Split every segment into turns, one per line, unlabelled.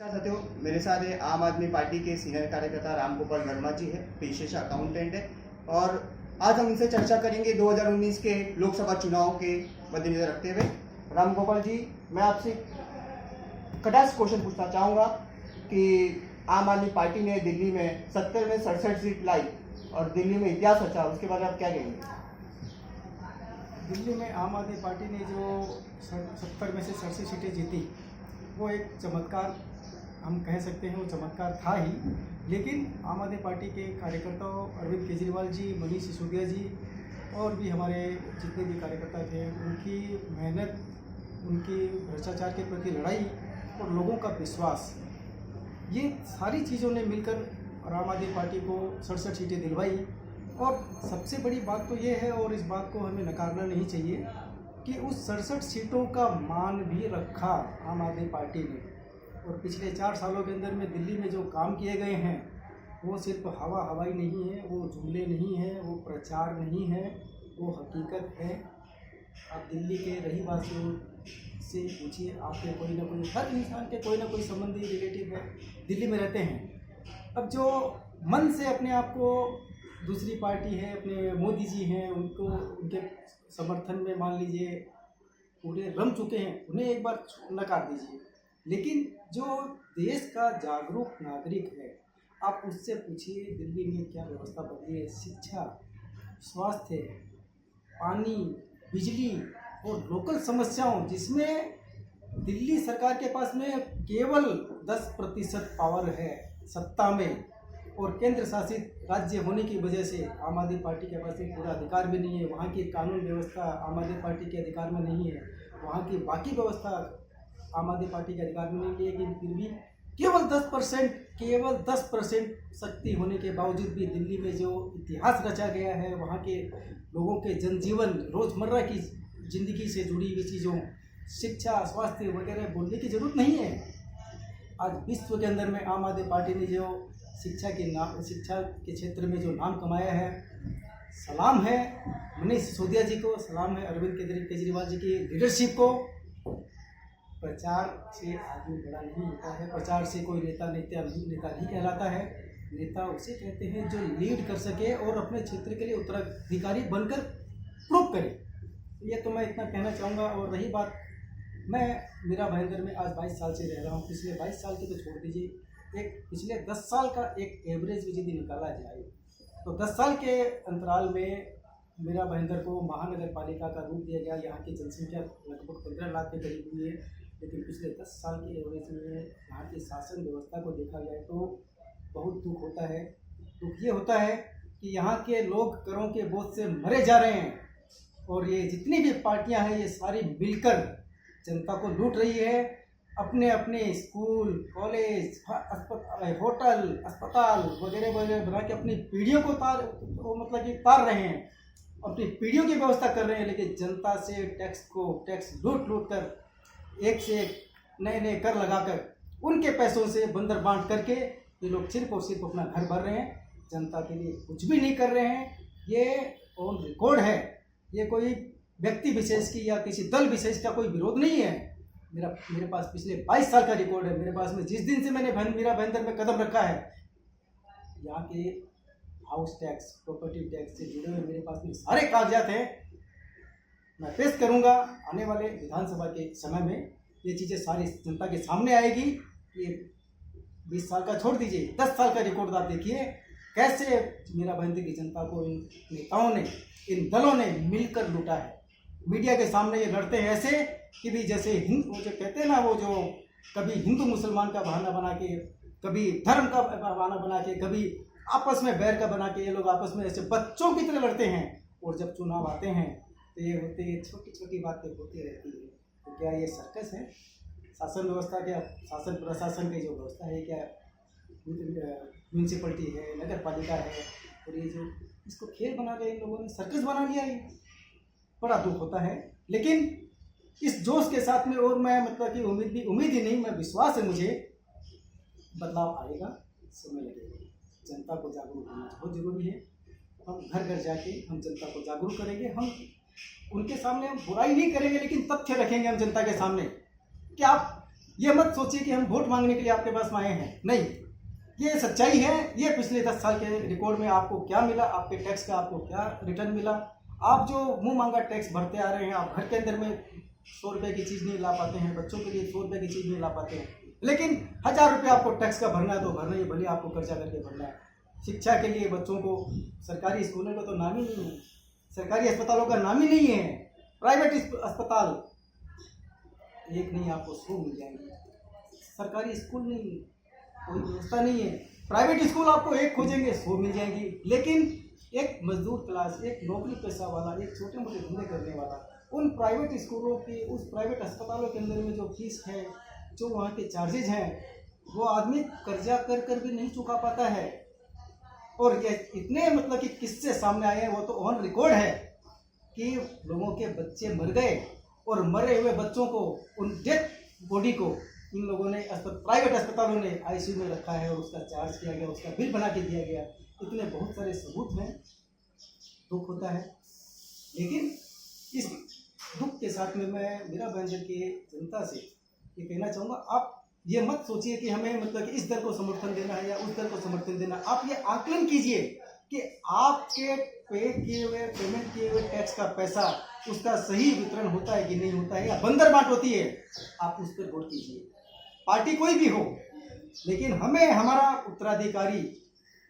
साथियों, मेरे साथ है आम आदमी पार्टी के सीनियर कार्यकर्ता राम गोपाल वर्मा जी है, पेशे से अकाउंटेंट है। और आज हम इनसे चर्चा करेंगे 2019 के लोकसभा चुनाव के मद्देनजर रखते हुए। राम गोपाल जी, मैं आपसे कटाक्ष क्वेश्चन पूछना चाहूँगा कि आम आदमी पार्टी ने दिल्ली में 70 में 67 सीट लाई और दिल्ली में इतिहास रचा, उसके बारे में आप क्या कहेंगे?
दिल्ली में आम आदमी पार्टी ने जो 70 में से 67 सीटें जीती, वो एक चमत्कार हम कह सकते हैं। वो चमत्कार था ही, लेकिन आम आदमी पार्टी के कार्यकर्ताओं, अरविंद केजरीवाल जी, मनीष सिसोदिया जी और भी हमारे जितने भी कार्यकर्ता थे, उनकी मेहनत, उनकी भ्रष्टाचार के प्रति लड़ाई और लोगों का विश्वास, ये सारी चीज़ों ने मिलकर आम आदमी पार्टी को 67 सीटें दिलवाई। और सबसे बड़ी बात तो ये है, और इस बात को हमें नकारना नहीं चाहिए, कि उस 67 सीटों का मान भी रखा आम आदमी पार्टी ने। और पिछले 4 सालों के अंदर में दिल्ली में जो काम किए गए हैं, वो सिर्फ हवाई नहीं है, वो जुमले नहीं है, वो प्रचार नहीं है, वो हकीकत है। आप दिल्ली के रहीवासियों से पूछिए, आपके कोई ना कोई, हर इंसान के कोई ना कोई संबंधी, रिलेटिव है, दिल्ली में रहते हैं। अब जो मन से अपने आप को दूसरी पार्टी है, अपने मोदी जी हैं, उनको उनके समर्थन में मान लीजिए पूरे रम चुके हैं, उन्हें एक बार नकार दीजिए। लेकिन जो देश का जागरूक नागरिक है, आप उससे पूछिए दिल्ली में क्या व्यवस्था बदली है। शिक्षा, स्वास्थ्य, पानी, बिजली और लोकल समस्याओं, जिसमें दिल्ली सरकार के पास में केवल 10% पावर है सत्ता में, और केंद्र शासित राज्य होने की वजह से आम आदमी पार्टी के पास एक पूरा अधिकार भी नहीं है। वहाँ की कानून व्यवस्था आम आदमी पार्टी के अधिकार में नहीं है, वहाँ की बाकी व्यवस्था आम आदमी पार्टी के अधिकार में नहीं है। लेकिन फिर भी केवल 10% शक्ति होने के बावजूद भी दिल्ली में जो इतिहास रचा गया है, वहाँ के लोगों के जनजीवन, रोज़मर्रा की ज़िंदगी से जुड़ी हुई चीज़ों, शिक्षा, स्वास्थ्य वगैरह बोलने की ज़रूरत नहीं है। आज विश्व के अंदर में आम आदमी पार्टी ने जो शिक्षा के क्षेत्र में जो नाम कमाया है, सलाम है मनीष सिसोदिया जी को, सलाम है अरविंद केजरीवाल जी की लीडरशिप को। प्रचार से आदमी बड़ा नहीं होता है, प्रचार से कोई नेता नहीं कहलाता है। नेता उसे कहते हैं जो लीड कर सके और अपने क्षेत्र के लिए उत्तराधिकारी बनकर प्रूव करे। ये तो मैं इतना कहना चाहूँगा। और रही बात, मैं मीरा भाईंदर में आज 22 साल से रह रहा हूँ। पिछले 22 साल की तो छोड़ दीजिए, एक पिछले 10 साल का एक एवरेज यदि निकाला जाए तो 10 साल के अंतराल में मीरा भाईंदर को महानगर पालिका का रूप दिया गया। यहाँ की जनसंख्या लगभग 15 लाख के करीब हुई है, लेकिन पिछले 10 साल के एवरेज में यहाँ की शासन व्यवस्था को देखा जाए तो बहुत दुख होता है। दुख ये होता है कि यहाँ के लोग करों के बोझ से मरे जा रहे हैं, और ये जितनी भी पार्टियाँ हैं, ये सारी मिलकर जनता को लूट रही है। अपने अपने स्कूल, कॉलेज, होटल, अस्पताल वगैरह वगैरह बना के अपनी पीढ़ियों को तार रहे हैं, अपनी पीढ़ियों की व्यवस्था कर रहे हैं। लेकिन जनता से टैक्स लूट कर, एक से एक नए कर लगाकर, उनके पैसों से बंदर बांट करके ये लोग सिर्फ और सिर्फ अपना घर भर रहे हैं, जनता के लिए कुछ भी नहीं कर रहे हैं। ये ऑन रिकॉर्ड है, ये कोई व्यक्ति विशेष की या किसी दल विशेष का कोई विरोध नहीं है। मेरे पास पिछले 22 साल का रिकॉर्ड है। मेरे पास में जिस दिन से मैंने मीरा भाईंदर में कदम रखा है, यहाँ के हाउस टैक्स, प्रॉपर्टी टैक्स से जुड़े हुए मेरे पास में सारे कागजात हैं। मैं पेश करूँगा आने वाले विधानसभा के समय में, ये चीज़ें सारी जनता के सामने आएगी। ये 20 साल का छोड़ दीजिए, 10 साल का रिकॉर्ड आप देखिए, कैसे मीरा भाईंदर की जनता को इन नेताओं ने, इन दलों ने मिलकर लूटा है। मीडिया के सामने ये लड़ते हैं ऐसे कि भी जैसे वो जो कहते हैं ना, वो जो कभी हिंदू मुसलमान का बहाना बना के, कभी धर्म का बहाना बना के, कभी आपस में बैर का बना के, ये लोग आपस में ऐसे बच्चों की तरह लड़ते हैं। और जब चुनाव आते हैं तो ये छोटी छोटी बातें होती रहती है। तो क्या ये सर्कस है? शासन व्यवस्था, क्या शासन प्रशासन की जो व्यवस्था है, क्या म्यूनसिपलिटी है, नगर पालिका है, और ये जो इसको खेल बना के इन लोगों ने सर्कस बना लिया है। बड़ा दुख होता है। लेकिन इस जोश के साथ में, और मैं कि उम्मीद ही नहीं, मैं विश्वास है मुझे, बदलाव आएगा, समय लगेगा। जनता को जागरूक होना बहुत ज़रूरी है। हम घर घर जाके हम जनता को जागरूक करेंगे। हम उनके सामने हम बुराई नहीं करेंगे, लेकिन तथ्य रखेंगे हम जनता के सामने कि आप ये मत सोचिए कि हम वोट मांगने के लिए आपके पास आए हैं, नहीं, ये सच्चाई है। ये पिछले 10 साल के रिकॉर्ड में आपको क्या मिला, आपके टैक्स का आपको क्या रिटर्न मिला। आप जो मुंह मांगा टैक्स भरते आ रहे हैं, आप घर के अंदर में 100 रुपये की चीज़ नहीं ला पाते हैं, बच्चों के लिए 100 रुपये की चीज़ नहीं ला पाते हैं, लेकिन 1000 रुपये आपको टैक्स का भरना है तो भरना ही, भले आपको कर्जा करके भरना है। शिक्षा के लिए बच्चों को, सरकारी स्कूलों का तो नाम ही नहीं है, सरकारी अस्पतालों का नाम ही नहीं है। प्राइवेट अस्पताल एक नहीं, आपको 100 मिल जाएंगे। सरकारी स्कूल नहीं, कोई व्यवस्था नहीं है। प्राइवेट स्कूल आपको एक खोजेंगे 100 मिल जाएंगी, लेकिन एक मजदूर क्लास, एक नौकरी पेशा वाला, एक छोटे मोटे धंधे करने वाला, उन प्राइवेट स्कूलों के, उस प्राइवेट अस्पतालों के अंदर में जो फीस है, जो वहाँ के चार्जेज हैं, वो आदमी कर्जा कर कर भी नहीं चुका पाता है। और ये इतने मतलब कि किस्से सामने आए हैं, वो तो ऑन रिकॉर्ड है कि लोगों के बच्चे मर गए और मरे हुए बच्चों को, उन डेथ बॉडी को इन लोगों ने प्राइवेट अस्पतालों ने आईसीयू में रखा है और उसका चार्ज किया गया, उसका बिल बना के दिया गया। इतने बहुत सारे सबूत हैं, दुख होता है। लेकिन इस दुख के साथ में मैं मेरा व्यंजन की जनता से ये कहना चाहूँगा, आप ये मत सोचिए कि हमें मतलब कि इस दल को समर्थन देना है या उस दल को समर्थन देना। आप ये आकलन कीजिए कि आपके पेमेंट किए हुए टैक्स का पैसा, उसका सही वितरण होता है कि नहीं होता है, या बंदर बांट होती है, आप उस पर वोट कीजिए। पार्टी कोई भी हो, लेकिन हमें हमारा उत्तराधिकारी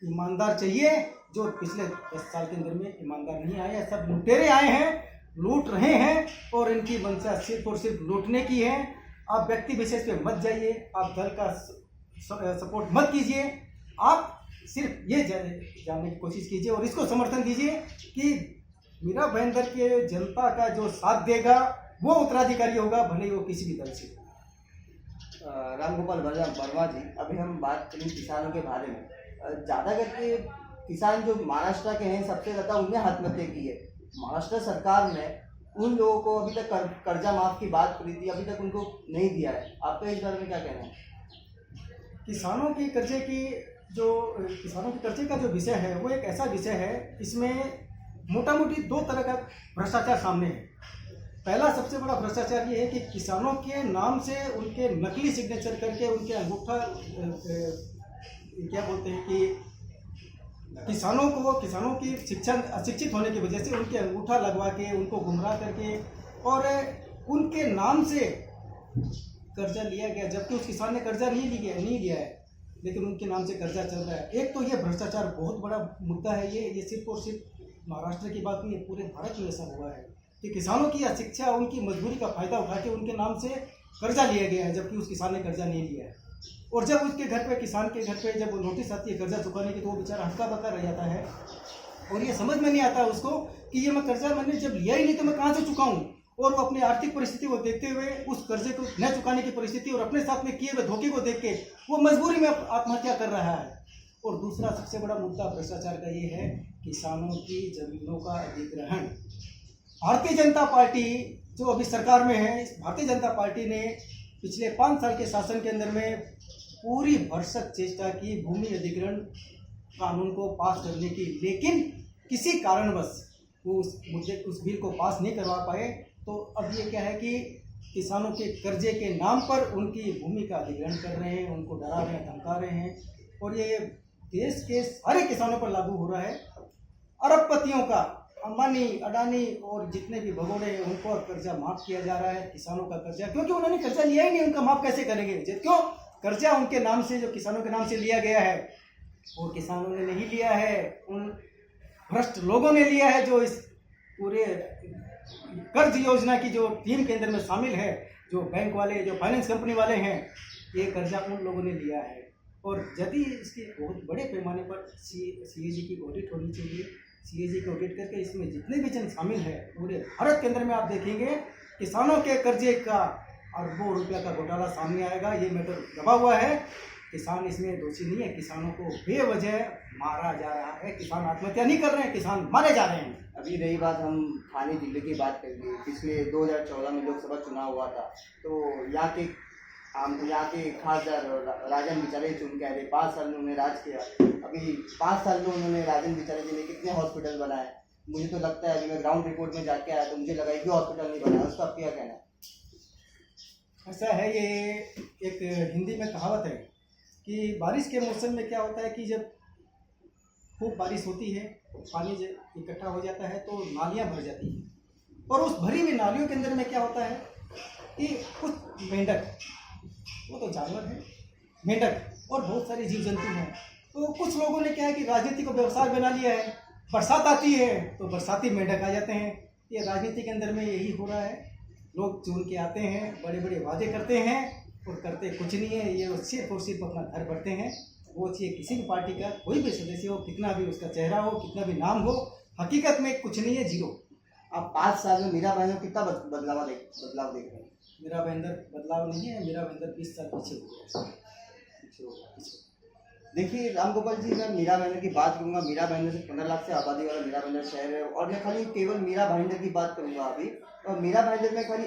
ईमानदार चाहिए, जो पिछले 10 साल के अंदर में ईमानदार नहीं आए हैं। सब लुटेरे आए हैं, लूट रहे हैं और इनकी मंशा सिर्फ और सिर्फ लूटने की है। आप व्यक्ति विशेष पे मत जाइए, आप दल का सपोर्ट मत कीजिए, आप सिर्फ ये जानने की कोशिश कीजिए और इसको समर्थन दीजिए कि मीरा भाईंदर के जनता का जो साथ देगा वो उत्तराधिकारी होगा, भले ही वो किसी भी दल से।
रामगोपाल वर्मा जी, अभी हम बात करें किसानों के बारे में। ज़्यादा करके किसान जो महाराष्ट्र के हैं, सबसे ज़्यादा उन्हें आत्महत्या की है। महाराष्ट्र सरकार ने उन लोगों को अभी तक कर्जा माफ की बात करी थी, अभी तक उनको नहीं दिया है। आपका इस बारे में क्या कहना है?
किसानों के कर्जे का जो विषय है वो एक ऐसा विषय है, इसमें मोटा मोटी 2 तरह का भ्रष्टाचार सामने है। पहला सबसे बड़ा भ्रष्टाचार ये है कि किसानों के नाम से उनके नकली सिग्नेचर करके उनके अंगूठा क्या बोलते हैं कि किसानों की शिक्षा अशिक्षित होने की वजह से उनके अंगूठा लगवा के, उनको गुमराह करके और उनके नाम से कर्जा लिया गया, जबकि उस किसान ने कर्जा नहीं लिया है, लेकिन उनके नाम से कर्जा चल रहा है। एक तो ये भ्रष्टाचार बहुत बड़ा मुद्दा है। ये सिर्फ और सिर्फ महाराष्ट्र की बात नहीं है, पूरे भारत में ऐसा हुआ है कि किसानों की अशिक्षा, उनकी मजबूरी का फायदा उठा के उनके नाम से कर्जा लिया गया है, जबकि उस किसान ने कर्जा नहीं लिया है। और जब उसके घर पे, किसान के घर पे जब नोटिस आती है कर्जा चुकाने की, तो वो बेचारा हक्का बक्का रह जाता है और ये समझ में नहीं आता उसको कि ये मैं कर्जा मैंने जब लिया ही नहीं तो मैं कहाँ से चुकाऊँ। और वो अपनी आर्थिक परिस्थिति को देखते हुए, उस कर्जे को न चुकाने की परिस्थिति और अपने साथ में किए हुए धोखे को देख के वो मजबूरी में आत्महत्या कर रहा है। और दूसरा सबसे बड़ा मुद्दा भ्रष्टाचार का ये है, किसानों की जमीनों का अधिग्रहण। भारतीय जनता पार्टी जो अभी सरकार में है, इस भारतीय जनता पार्टी ने पिछले 5 साल के शासन के अंदर में पूरी भरसक चेष्टा की भूमि अधिग्रहण कानून को पास करने की, लेकिन किसी कारणवश वो उस बिल को पास नहीं करवा पाए। तो अब ये क्या है कि किसानों के कर्जे के नाम पर उनकी भूमि का अधिग्रहण कर रहे हैं, उनको डरा रहे हैं, धमका रहे हैं और ये देश के सारे किसानों पर लागू हो रहा है। अरबपतियों का, अंबानी, अडानी और जितने भी भगोड़े हैं उनको कर्जा माफ किया जा रहा है। किसानों का कर्जा, क्योंकि उन्होंने कर्जा लिया ही नहीं, उनका माफ कैसे करेंगे? क्यों? कर्जा उनके नाम से, जो किसानों के नाम से लिया गया है, और किसानों ने नहीं लिया है, उन भ्रष्ट लोगों ने लिया है जो इस पूरे कर्ज योजना की जो टीम के अंदर में शामिल है, जो बैंक वाले, जो फाइनेंस कंपनी वाले हैं, ये कर्जा उन लोगों ने लिया है। और यदि इसकी बहुत बड़े पैमाने पर सीएजी की ऑडिट होनी चाहिए। सीएजी को ऑडिट करके इसमें जितने भी जन शामिल है, पूरे भारत के अंदर में आप देखेंगे किसानों के कर्जे का अरबों रुपया का घोटाला सामने आएगा। ये मैटर दबा हुआ है, किसान इसमें दोषी नहीं है। किसानों को बेवजह मारा जा रहा है, किसान आत्महत्या नहीं कर रहे हैं, किसान मारे जा रहे हैं।
अभी रही बात, हम थाने जिले की बात करेंगे। पिछले 2014 में लोकसभा चुनाव हुआ था, तो यहाँ के खासदार राजन विचारे चुन के आए थे। 5 साल में उन्होंने राज किया। अभी 5 साल में उन्होंने, राजन विचारे जी ने कितने हॉस्पिटल बनाए? मुझे तो लगता है, अभी मैं ग्राउंड रिपोर्ट में जाके आया तो मुझे लगा कि हॉस्पिटल नहीं बनाया। उसका क्या कहना है?
ऐसा है, ये एक हिंदी में कहावत है कि बारिश के मौसम में क्या होता है कि जब खूब बारिश होती है, पानी जब इकट्ठा हो जाता है तो नालियाँ भर जाती हैं, और उस भरी हुई नालियों के अंदर में क्या होता है कि कुछ मेंढक, वो तो जानवर है, मेंढक और बहुत सारे जीव जंतु हैं। तो कुछ लोगों ने क्या है कि राजनीति को व्यवसाय बना लिया है, बरसात आती है तो बरसाती मेंढक आ जाते हैं। ये राजनीति के अंदर में यही हो रहा है, लोग चुन के आते हैं, बड़े बड़े वादे करते हैं और करते कुछ नहीं है। ये सिर्फ और सिर्फ अपना घर भरते हैं। वो चाहिए किसी भी पार्टी का कोई भी सदस्य हो, कितना भी उसका चेहरा हो, कितना भी नाम हो, हकीकत में कुछ नहीं है, जीरो।
आप 5 साल में मीरा भाईंदर कितना बदलाव देख रहे हैं?
मीरा भाईंदर बदलाव नहीं है, मीरा भाईंदर 20 साल पीछे हो गया।
देखिए रामगोपाल जी, मैं मीरा भाईंदर की बात करूंगा। मीरा भाईंदर से 15 लाख से आबादी वाला मीरा भाईंदर शहर है, और मैं खाली केवल मीरा भाईंदर की बात करूंगा अभी। और मीरा भाईंदर में खाली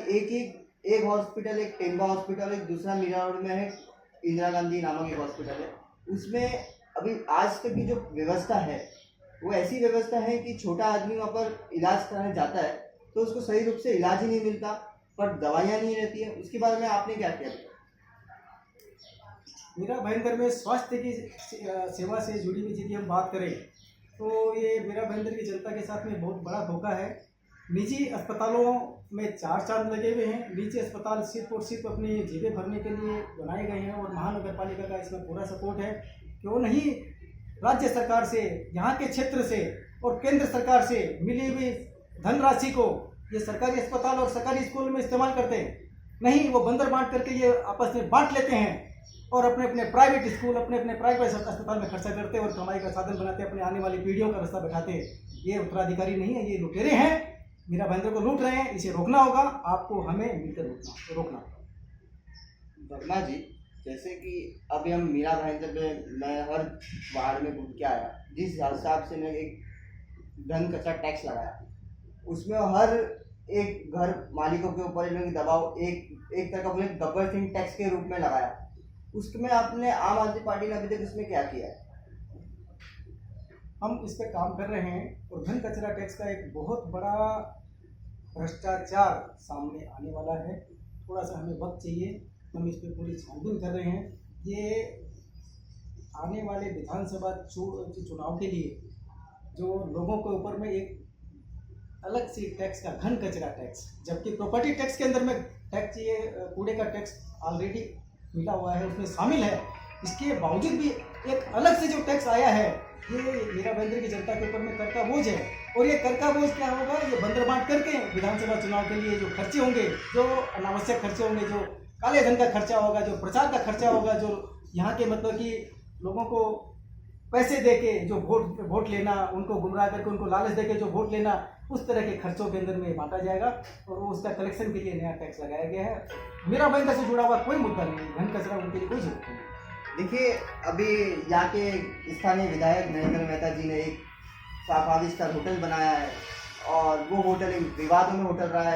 एक हॉस्पिटल, एक टेम्बा हॉस्पिटल, एक दूसरा मीरा रोड में है इंदिरा गांधी नामक एक हॉस्पिटल है। उसमें अभी आज तक की जो व्यवस्था है वो ऐसी व्यवस्था है कि छोटा आदमी वहाँ पर इलाज कराने जाता है तो उसको सही रूप से इलाज ही नहीं मिलता, पर दवाइयाँ नहीं रहती है। उसके बारे में आपने क्या किया?
मीरा भाईंदर में स्वास्थ्य की सेवा से जुड़ी हुई यदि हम बात करें तो ये मीरा भाईंदर की जनता के साथ में बहुत बड़ा धोखा है। निजी अस्पतालों में 4 चांद लगे हुए हैं। निजी अस्पताल सिर्फ और सिर्फ अपनी जेबें भरने के लिए बनाए गए हैं, और महानगर पालिका का इसमें पूरा सपोर्ट है। क्यों नहीं राज्य सरकार से, यहाँ के क्षेत्र से और केंद्र सरकार से मिली हुई धनराशि को ये सरकारी अस्पताल और सरकारी स्कूल में इस्तेमाल करते हैं? नहीं, वो बंदर बांट करके ये आपस में बांट लेते हैं और अपने अपने प्राइवेट स्कूल, अपने अपने प्राइवेट अस्पताल में खर्चा करते हैं और कमाई का साधन बनाते हैं, अपने आने वाली पीढ़ियों का रास्ता बैठाते हैं। ये उत्तराधिकारी नहीं है, ये लुटेरे हैं, मीरा भाईंदर को लूट रहे हैं। इसे रोकना होगा, आपको हमें मिलकर रोकना।
वर्मा जी, जैसे कि अभी हम मीरा भाईंदर में, मैं हर वार्ड में घूम के आया, जिस हिसाब से मैं एक धन कचरा टैक्स लगाया, उसमें हर एक घर मालिकों के ऊपर इन्होंने दबाव एक तरह का बोले गब्बर सिंह टैक्स के रूप में लगाया। उसमें आपने आम आदमी पार्टी ने अभी तक इसमें क्या किया है?
हम इस पे काम कर रहे हैं, और धन कचरा टैक्स का एक बहुत बड़ा भ्रष्टाचार सामने आने वाला है। थोड़ा सा हमें वक्त चाहिए, हम इस पे पूरी छानबीन कर रहे हैं। ये आने वाले विधानसभा चुनाव के लिए जो लोगों के ऊपर में एक अलग सी टैक्स का घन कचरा टैक्स, जबकि प्रॉपर्टी टैक्स के अंदर में टैक्स, ये कूड़े का टैक्स ऑलरेडी मिला हुआ है, उसमें शामिल है। इसके बावजूद भी एक अलग से जो टैक्स आया है, ये मीरा भाईंदर की जनता के ऊपर में कर का बोझ है। और ये कर का बोझ क्या होगा? ये बंदर बांट करके विधानसभा चुनाव के लिए जो खर्चे होंगे, जो अनावश्यक खर्चे होंगे, जो काले धन का खर्चा होगा, जो प्रचार का खर्चा होगा, जो यहाँ के मतलब कि लोगों को पैसे दे के जो वोट लेना, उनको गुमराह करके उनको लालच दे के जो वोट लेना, उस तरह के खर्चों के अंदर में बांटा जाएगा, और वो उसका कलेक्शन के लिए नया टैक्स लगाया गया है। मीरा भाईंदर से जुड़ा हुआ कोई मुद्दा नहीं है, धन कचरा उनके लिए कोई जरूरत नहीं।
देखिए, अभी यहाँ के स्थानीय विधायक नरेंद्र मेहता जी ने एक 5 स्टार होटल बनाया है, और वो होटल एक विवादों में होटल रहा है।